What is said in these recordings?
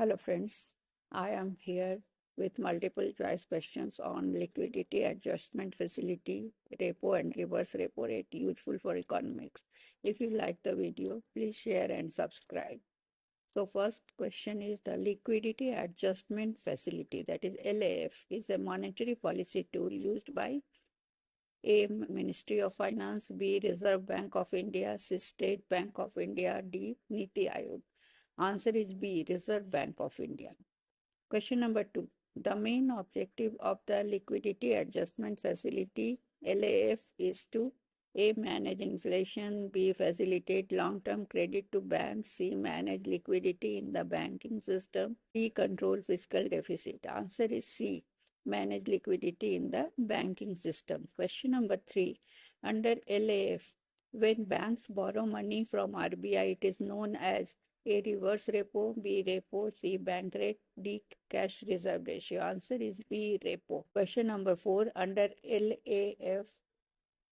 Hello friends, I am here with multiple choice questions on liquidity adjustment facility, repo and reverse repo rate useful for economics. If you like the video, please share and subscribe. So first question is the liquidity adjustment facility, that is LAF, is a monetary policy tool used by A. Ministry of Finance, B. Reserve Bank of India, C. State Bank of India, D. Niti Aayog. Answer is B. Reserve Bank of India. Question number 2. The main objective of the Liquidity Adjustment Facility LAF is to A. Manage inflation, B. Facilitate long-term credit to banks, C. Manage liquidity in the banking system, D. Control fiscal deficit. Answer is C. Manage liquidity in the banking system. Question number 3. Under LAF, when banks borrow money from RBI, it is known as A. Reverse repo, B. Repo, C. Bank rate, D. Cash reserve ratio. Answer is B. Repo. Question number 4. Under LAF,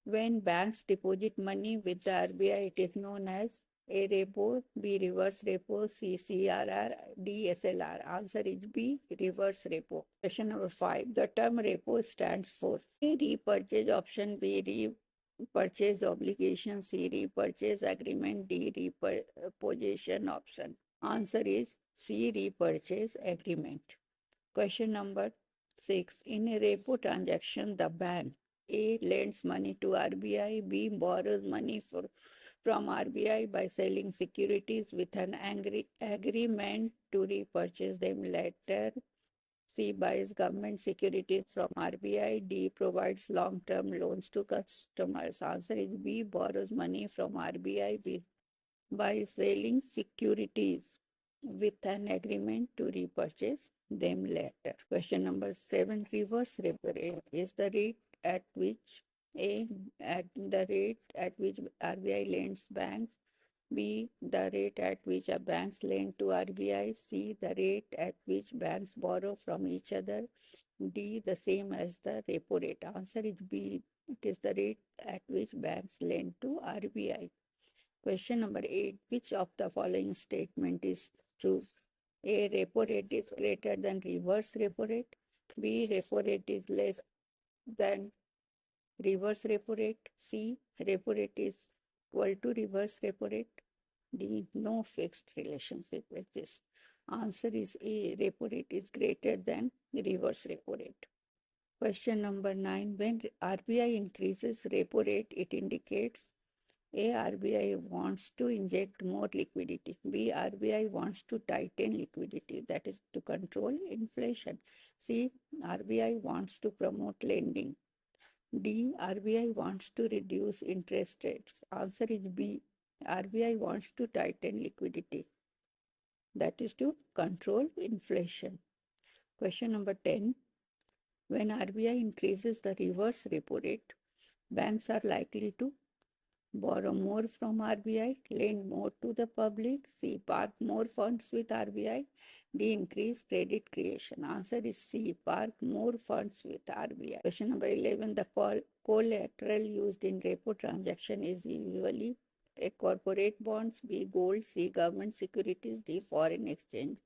when banks deposit money with the RBI, it is known as A. Repo, B. Reverse repo, C. CRR, D. SLR. Answer is B. Reverse repo. Question number 5. The term repo stands for A. Repurchase option, B. Repurchase obligation, C. Repurchase agreement, D. Repossession option. Answer is C. Repurchase agreement. Question number 6. In a repo transaction, the bank A. lends money to RBI, B. borrows money from RBI by selling securities with an agreement to repurchase them later. C. buys government securities from RBI. D. provides long-term loans to customers. Answer is B. borrows money from RBI by selling securities with an agreement to repurchase them later. Question number 7. Reverse repo rate is the rate at which RBI lends banks, B. the rate at which banks lend to RBI, C. the rate at which banks borrow from each other, D. the same as the repo rate. Answer is B. It is the rate at which banks lend to RBI. Question number 8. Which of the following statement is true? A. Repo rate is greater than reverse repo rate. B. Repo rate is less than reverse repo rate. C. Repo rate is equal to reverse repo rate. D. No fixed relationship exists. Answer is A. Repo rate is greater than reverse repo rate. Question number 9. When RBI increases repo rate, it indicates A. RBI wants to inject more liquidity. B. RBI wants to tighten liquidity, that is to control inflation. C. RBI wants to promote lending. D. RBI wants to reduce interest rates. Answer is B. RBI wants to tighten liquidity, that is to control inflation. Question number 10. When RBI increases the reverse repo rate, banks are likely to borrow more from RBI, lend more to the public, C. park more funds with RBI, D. increase credit creation. Answer is C. Park more funds with RBI. Question number 11. The collateral used in repo transaction is usually A. corporate bonds, B. gold, C. government securities, D. foreign exchange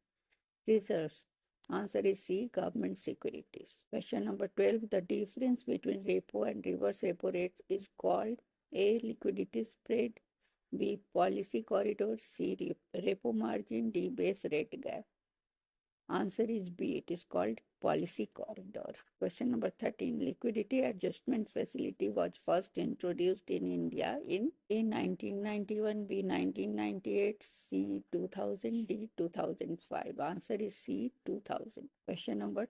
reserves. Answer is C. government securities. Question number 12. The difference between repo and reverse repo rates is called A. liquidity spread, B. policy corridor, C. repo margin, D. base rate gap. Answer is B. It is called policy corridor. Question number 13. Liquidity adjustment facility was first introduced in India in A. 1991, B. 1998, C. 2000, D. 2005. Answer is C. 2000. Question number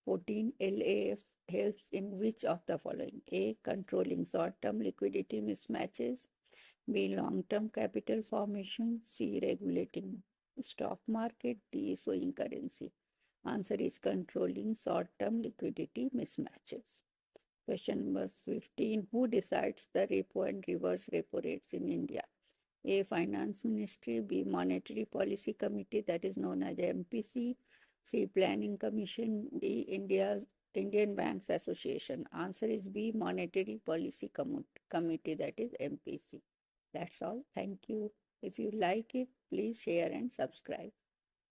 14. LAF helps in which of the following? A. controlling short-term liquidity mismatches, B. long-term capital formation, C. regulating stock market, D. swing currency. Answer is controlling short-term liquidity mismatches. Question number 15. Who decides the repo and reverse repo rates in India? A. Finance Ministry, B. Monetary Policy Committee, that is known as MPC, C. Planning Commission, D. Indian Banks Association. Answer is B. Monetary Policy Committee, that is MPC. That's all. Thank you. If you like it, please share and subscribe.